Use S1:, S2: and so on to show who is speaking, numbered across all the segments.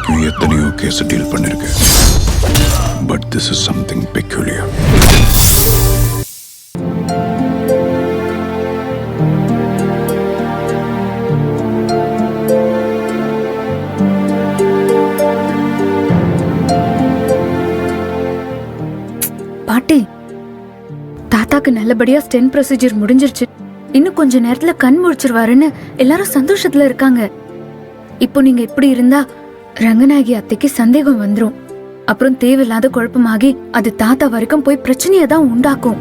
S1: வரைக்கும் எத்தனையோ case deal பண்ணிருக்கேன். But this is something peculiar.
S2: பாட்டி, தாத்தாக்கு நல்லபடியா ஸ்டென் ப்ரொசீஜர் முடிஞ்சிருச்சு. இன்னும் கொஞ்ச நேரத்துல கண் முழிச்சிருவாருன்னு எல்லாரும் சந்தோஷத்துல இருக்காங்க. இப்போ நீங்க இப்படி இருந்தா ரங்கநாயகி அத்தைக்கு சந்தேகம் வந்துரும். அப்புறம் தேவையில்லாத குழப்பமாகி அது தாத்தா வரைக்கும் போய் பிரச்சனையை தான் உண்டாக்கும்.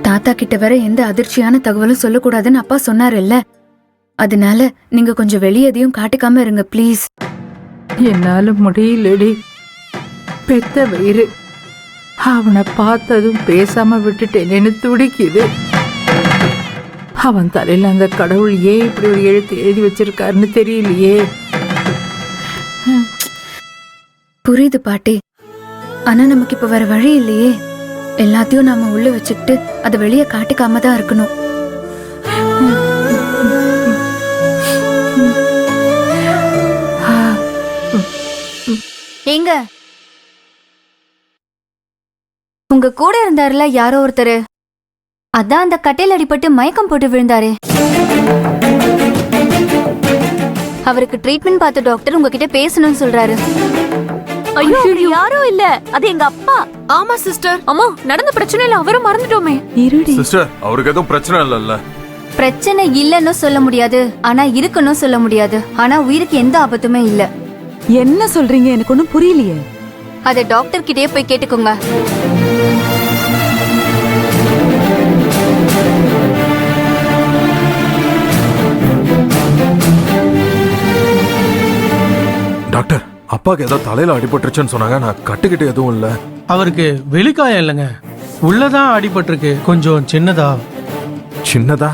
S2: தாத்தா கிட்ட வர எந்த அதிர்ச்சியான தகவலும் சொல்லக்கூடாதுன்னு அப்பா சொன்னாருல்ல. அதனால நீங்க கொஞ்சம் வெளியதையும் காட்டிக்காம இருங்க ப்ளீஸ்.
S3: என்னால முடியலடி. பெத்த வயிறு, அவனை பார்த்ததும் பேசாம விட்டுட்டேன்னு துடிக்குது. அவன் தலையில அந்த கடவுள் ஏன் இப்படி ஒரு எழுத்து எழுதி வச்சிருக்காருன்னு தெரியலையே.
S2: புரியுது பாட்டி, ஆனா நமக்கு இப்ப வேற வழி இல்லையே. எல்லாத்தையும் நாம உள்ள வச்சுக்கிட்டு அதை வெளியே காட்டிக்காம தான் இருக்கணும்.
S4: ஏங்க, உங்க கூட இருந்தாருல யாரோ ஒருத்தரு, அதான் அந்த கட்டையில் அடிபட்டு மயக்கம் போட்டு விழுந்தாரு. அவருக்கு ட்ரீட்மெண்ட் பார்த்த டாக்டர் உங்ககிட்ட பேசணும்னு சொல்றாரு.
S5: ஐயோ, யாரும் இல்ல, அது எங்க அப்பா.
S6: ஆமா சிஸ்டர்.
S5: அம்மா, நடந்த பிரச்சனையில அவரும் மறந்துட்டோமே.
S7: சிஸ்டர், அவருக்கு எதுவும் பிரச்சனை இல்லல்ல?
S4: பிரச்சனை இல்லன்னு சொல்ல முடியாது, ஆனா இருக்குன்னு சொல்ல முடியாது. ஆனா உயிருக்கு எந்த ஆபத்துமே இல்ல.
S6: என்ன சொல்றீங்க? எனக்கு ஒண்ணும் புரியலையே.
S4: அத டாக்டர் கிட்டே போய் கேட்டுக்கோங்க.
S7: டாக்டர், அப்பாக்கு ஏதோ தலையில அடிபட்டுருச்சுன்னு சொன்னாங்க. நான் கட்டுக்கிட்டு எதுவும் இல்ல.
S8: அவருக்கு வெளிக்காயம் இல்லைங்க, உள்ளதான் அடிபட்டிருக்கு. கொஞ்சம் சின்னதா.
S7: சின்னதா?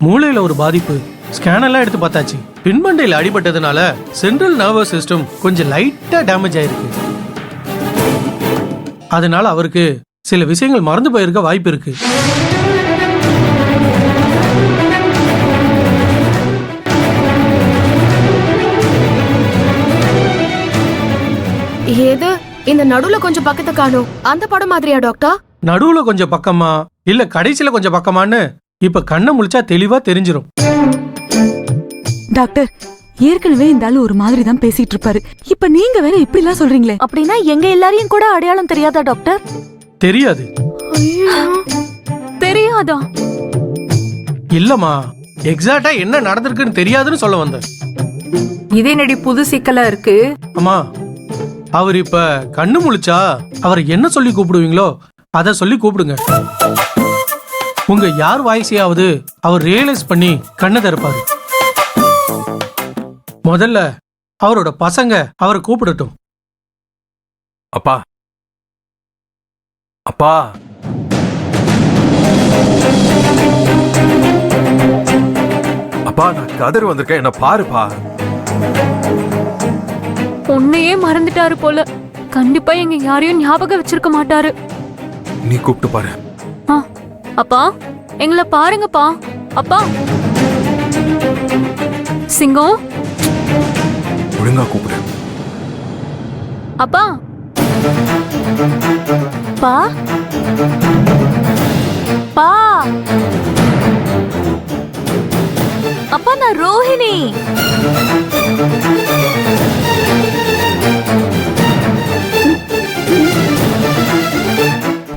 S8: மூளையில ஒரு பாதிப்பு. ஸ்கேன் எல்லாம் எடுத்து பார்த்தாச்சு. பின்மண்டையில அடிபட்டதுனால சென்ட்ரல் நர்வஸ் சிஸ்டம் கொஞ்சம் லைட்டா டேமேஜ் ஆயிருக்கு. அதனால அவருக்கு சில விஷயங்கள் மறந்து போயிருக்க வாய்ப்பு இருக்கு.
S6: ஏது இந்த நடுவுல கொஞ்சம் பக்கத்தை காணும், அந்த படம் மாதிரியா டாக்டர்?
S8: நடுவுல கொஞ்சம் பக்கமா இல்ல கடைசியில கொஞ்சம் பக்கமான்னு இப்ப கண்ணை முழிச்சா தெளிவா தெரிஞ்சிரும்.
S9: டாக்டர், ஏற்கனவே இந்த ஆளு ஒரு மாதிரி தான் பேசிட்டு இருப்பாரு. இப்ப நீங்க வேற இப்படி எல்லாம் சொல்றீங்களே.
S5: அப்படின்னா எங்க எல்லாரையும் கூட அடையாளம் தெரியாதா டாக்டர்?
S8: தெரியாது.
S5: தெரியாதா?
S8: இல்லம்மா, எக்ஸாக்டா என்ன நடந்திருக்குன்னு தெரியாதுன்னு சொல்ல வந்தேன்.
S3: இதே நடி புது சிக்கலா இருக்கு.
S8: அம்மா, அவர் இப்ப கண்ணு முழிச்சா அவர் என்ன சொல்லி கூப்பிடுவீங்களோ அத சொல்லி கூப்பிடுங்க. உங்க யார் வாய்ஸையாவது அவர் ரியலைஸ் பண்ணி கண்ணை திறப்பாரு. முதல்ல அவரோட பசங்க அவரை கூப்பிடட்டும்.
S7: அப்பா, அப்பா. அப்பா, நான் கதிர் வந்திருக்கேன், என்ன பாருப்பா.
S5: உன்னையே மறந்துட்டாரு போல. கண்டிப்பா எங்க யாரையும் ஞாபகம் வச்சிருக்க மாட்டாரு.
S7: நீ கூப்பிட்டு பாரு.
S5: அப்பா, எங்களை பாருங்கப்பா. அப்பா சிங்கம்,
S7: ஒழுங்கா கூப்பிடு.
S5: அப்பா. பா பா அப்பா, நான் ரோஹிணி.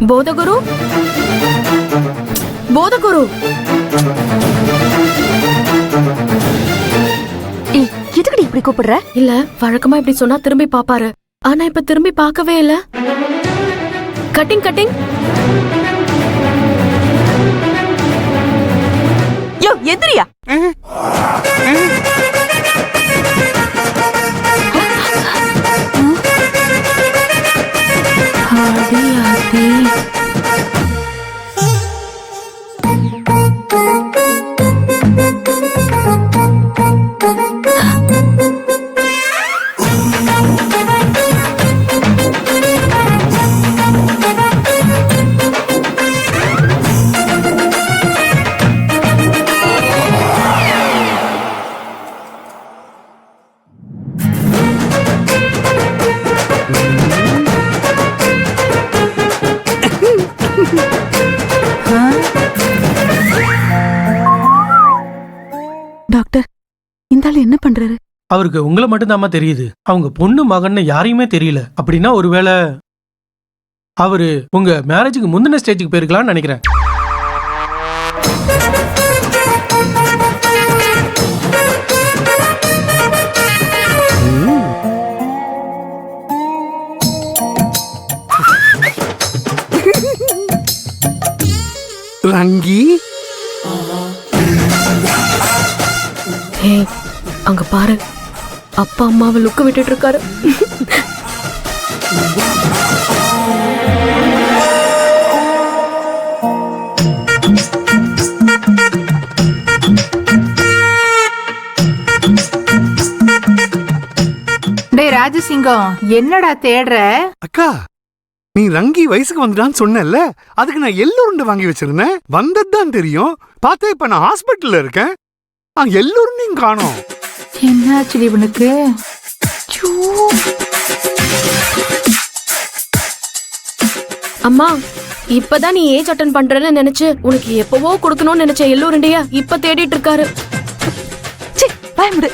S6: போதகுரு, போதகுரு.
S5: எதுக்கடி இப்படி கூப்பிடுற?
S6: இல்ல, வழக்கமா இப்படி சொன்னா திரும்பி பாப்பாரு. ஆனா இப்ப திரும்பி பார்க்கவே இல்ல. Cutting cutting.
S5: யோ, எதிரியா?
S9: இந்த ஆளு என்ன பண்றாரு?
S8: அவருக்கு உங்களை மட்டும்தாம்மா தெரியுது. அவங்க பொண்ணு மகன்னு யாரையுமே தெரியல. அப்படின்னா ஒருவேளை அவரு உங்க மேரேஜுக்கு முந்தின ஸ்டேஜுக்கு போயிருக்கலாம்னு நினைக்கிறேன்.
S10: ரங்கி,
S6: ஹே அங்க பாரு, அப்பா அம்மாவை லுக்க விட்டுட்டு இருக்காரு.
S3: டேய் ராஜசிங்கம், என்னடா தேடுற?
S10: அக்கா நீ ரங்கி வயசுக்கு வந்துட்டான்னு சொன்னல, அதுக்கு நான் எள்ளுருண்டை வாங்கி வச்சிருந்தேன். வந்ததுதான் தெரியும். பார்த்தா இப்ப நான் ஹாஸ்பிட்டல்ல இருக்கேன். எள்ளுருண்டையும் காணோம்.
S3: என்னாச்சு இவனுக்கு?
S6: அம்மா, இப்பதான் நீ ஏஜ் அட்டன் பண்றேன்னு நினைச்சு உனக்கு எப்பவோ கொடுக்கணும்னு நினைச்ச எல்லோருண்டையா இப்ப தேடிட்டு இருக்காரு.
S9: ச்சே, பயமுடு.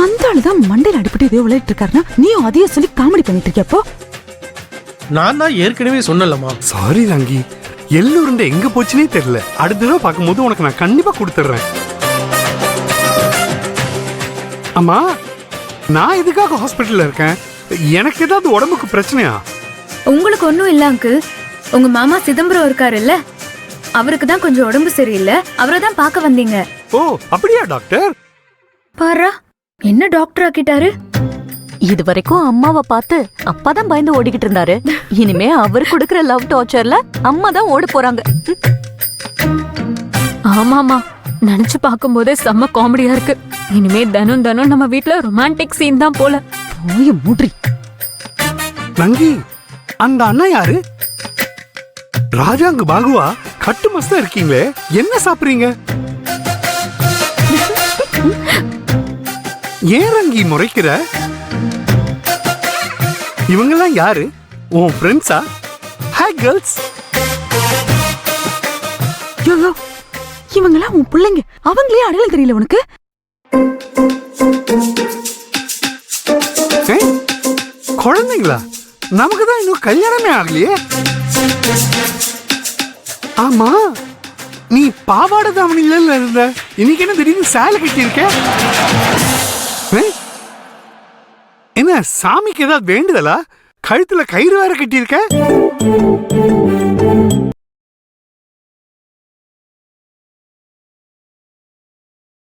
S9: அந்த ஆளுதான் மண்டையில அடிபட்டு இதே விளையாட்டு இருக்காருன்னா நீயும் அதையே சொல்லி காமெடி பண்ணிட்டு இருக்கியப்போ.
S8: நான் தான் ஏற்கனவே சொன்னலம்மா.
S10: சாரி ரங்கி, எள்ளுருண்டை எங்க போச்சுன்னே தெரியல. அடுத்த தடவை பார்க்கும்போது உனக்கு நான் கண்டிப்பா கொடுத்துட்றேன். அம்மா, நான் எதுக்காக ஹாஸ்பிட்டல்ல இருக்கேன்? எனக்கு ஏதாவது உடம்புக்கு பிரச்சனையா?
S2: உங்களுக்கு ஒன்றும் இல்ல அங்கிள். உங்க மாமா சிதம்பரம் இருக்காருல்ல, அவருக்கு தான் கொஞ்சம் உடம்பு சரியில்லை. அவரை தான் பார்க்க வந்தீங்க.
S10: ஓ அப்படியா டாக்டர்?
S2: பாரா, என்ன டாக்டர் ஆக்கிட்டாரு.
S11: இது வரைக்கும் அம்மாவை பார்த்து அப்பா தான் பயந்து ஓடிக்கிட்டு இருந்தாரு. இனிமே அவர் கொடுக்கிற லவ் டார்ச்சர்ல அம்மா தான் ஓட போறாங்க.
S5: ஆமாமா, நினைச்சு பார்க்கும் போதே செம்ம காமெடியா இருக்கு. இனிமே தினம் தினம் நம்ம வீட்ல ரொமான்டிக் சீன் தான் போல.
S9: போய மூட்ரி.
S10: ரங்கி, அந்த அண்ணா யாரு? ராஜாங்க பாகுவா? கட்டு மஸ்தா இருக்கீங்களே, என்ன சாப்பிடுறீங்க? ஏன் ரங்கி முறைக்கிற? இவங்கெல்லாம் யாரு? உன் ஃப்ரெண்ட்ஸா? Hi girls.
S9: யோ, இவங்கெல்லாம் உன் பிள்ளைங்க. அவங்களே அடையாளம் தெரியல உனக்கு?
S10: குழந்தைங்களா? நமக்கு தான் இன்னும் கல்யாணமே ஆகலையே. ஆமா, நீ பாவாடை தாவணில இருந்த, இன்னைக்கு என்ன திடீர்னு சேலை கட்டியிருக்க? என்ன சாமிக்கு ஏதாவது வேண்டுதலா? கழுத்துல கயிறு வேற கட்டியிருக்க?